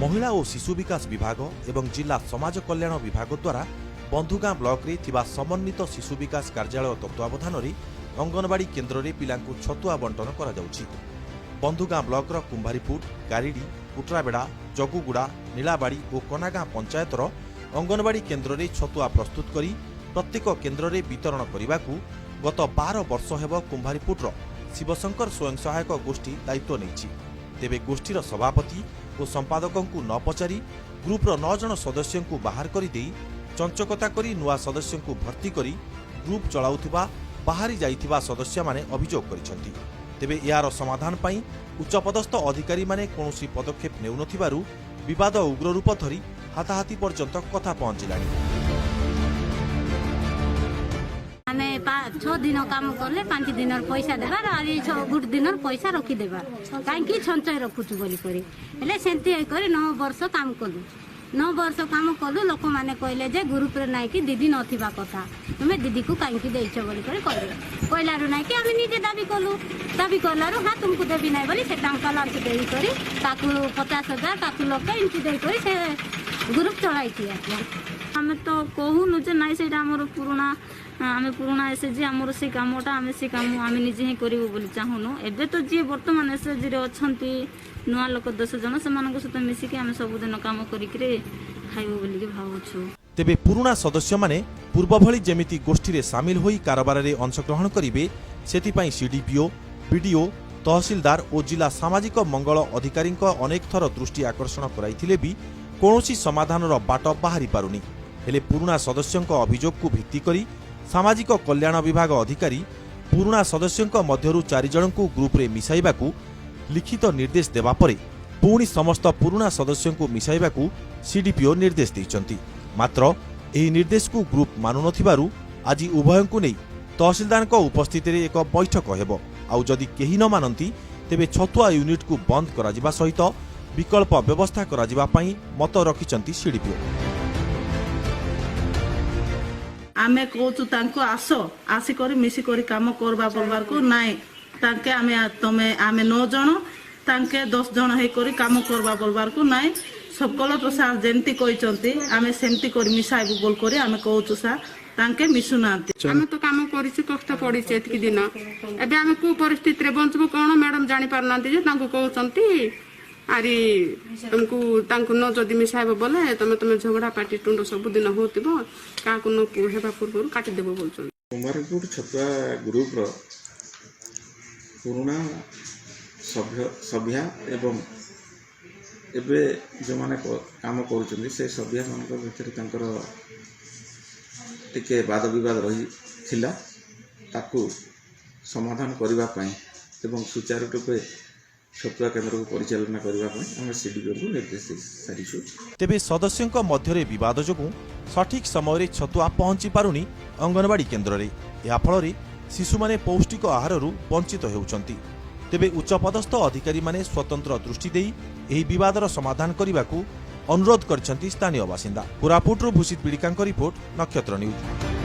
महिला और शिशु विकास विभाग एवं जिला समाज कल्याण विभाग द्वारा बंधुगां ब्लॉक रे थिबा समन्वित शिशु विकास कार्यालय तत्वावधान रे अंगनवाड़ी केन्द्र रे पिलांकु छतुआ बंटन करा जाउछि। बंधुगां ब्लॉक रो कुंभारीपुर, गारिडी, पुटराबेड़ा, जगुगुड़ा, नीलाबाड़ी और कनागां पंचायतर अंगनवाड़ी केन्द्र रे छतुआ प्रस्तुत करी प्रत्येक केन्द्र रे वितरण करने गत 12 वर्ष हेब कुंभारीपुर शिवशंकर स्वयं सहायक गोष्ठी दायित्व नेछि। तेबे गोष्ठीर सभापति और संपादकों को न पचारि ग्रुपर 9 जन सदस्यों को बाहर कर चंचकता करी नुआ सदस्यों को भर्ती करी ग्रुप चलाउथिबा बाहरी जाइथिबा सदस्य माने अभियोग करिसेंति। तेबे यार समाधान पई उच्चपदस्थ अधिकारी माने कोनोसी पदक्षेप नेउनथिबारु विवाद उग्र रूप धरी हाथाहाथी पर्यंत कथा पहुंचिलानी। आमे 6 दिन काम करले 5 दिन पैसा देबार आली 6 दिन पैसा रखी देबार काहेकि संचय रखुछु बोली करी हेले सेंती करी 9 वर्ष काम कलु 9 वर्ष काम कलु लोक माने कहले जे ग्रुप रे नाइ कि दीदी नथिबा कथा तुमे दीदी को काहेकि देइछ बोली करी कहले कहलारु नाइ कि आमे निजे दाबी करलारु हां तुमको देबी नाइ बोली से टांका लांच देई करी ताकू 50,000 ताकू लोक इनकी देई करी से ग्रुप चलाइती हमें तो कहूनु जे नाइ सेटा हमर पुराना आमे पुराना एसएचजी हमर से कामटा आमे से काम आमे निजे ही करिवो बोली चाहुनो एबे तो जे वर्तमान एसएचजी रे अछंती नुआ लोक 10 जन सेमानक सहित मिसी के आमे सब दिन काम करि करे खाइबो बोली के भावछु। तेबे पुराना सदस्य माने पूर्व भली जेमिति गोष्ठी रे शामिल होई कारोबार रे अंशग्रहण करिवे सेति पई सीडीपीओ, बीडीओ, तहसीलदार और जिला सामाजिक मंगल अधिकारी अनेक थर दृष्टि आकर्षण कराइथिले भी कोनोसी समाधान रो बाट बाहरी पारुनी। हेले पुराना सदस्यों अभियोग को भित्ति करी सामाजिक कल्याण विभाग अधिकारी पुराना सदस्यों मध्यरु 4 जन को ग्रुप रे मिसाइबाकू लिखित निर्देश देवा परे पुणी समस्त पुराना सदस्यों को मिसाइबाकू सीडीपीओ निर्देश दैछंती। मात्र एही निर्देश को ग्रुप मानु नथिबारु आज उभयों को नहीं तहसीलदार उपस्थिति रे एक बैठक हेबो। आउ जदि केही न मानंती तेबे छतुआ यूनिट को बंद करा जिबा सहित विकल्प व्यवस्था करा जिबा पई मत रखिचंती सीडीपीओ। आमे कहूँ तांको आसी करी मिसी करी काम करबा बोलबार को नाइ तांके आमे 9 जन तांके 10 जन हे करी काम करबा बोलबार को नाइ सकल प्रसाद जेंती कहिचंती आमे सेंती करी मिसाइबु बोल करी आमे कहूँ सा तांके मिसुनांती। आमे तो काम करिछि कष्ट पड़िछि एतकी दिन एबे आमे को परिस्थिति रे बंचबो कोन मैडम जानि पारनांती जे तांको कहउचंती आरी तुमको तांको न जदि मिसाइबो बोले तमे झगड़ा पार्टी टुंडो सब दिन होतिबो काको न हेबा पूर्व काटि देबो बोलछन। कुमारपुर छतुआ ग्रुप रो पुराना सभ्या एवं एबे जो माने काम करूछन से सभ्या मानक भितर तांकर टिके वाद विवाद रही थिला ताकू समाधान करबा पई एवं सुचारू रूपे छतुआ केन्द्र को परिचालना करने सीडीपीओ को निर्देश सारिछु। तेबे सदस्यों मध्य विवाद जोगु सठिक समय छतुआ पहुंची पारुनी अंगनवाड़ी केन्द्र रे या फल शिशु माने पौष्टिक आहार वंचित हेउचंती। तेबे उच्चपदस्थ अधिकारी माने स्वतंत्र दृष्टि देई एही विवादर समाधान करने अनुरोध करछंती स्थानीय बासिंदा। कोरापुट भूषित पीड़िका रिपोर्ट, नक्षत्र न्यूज।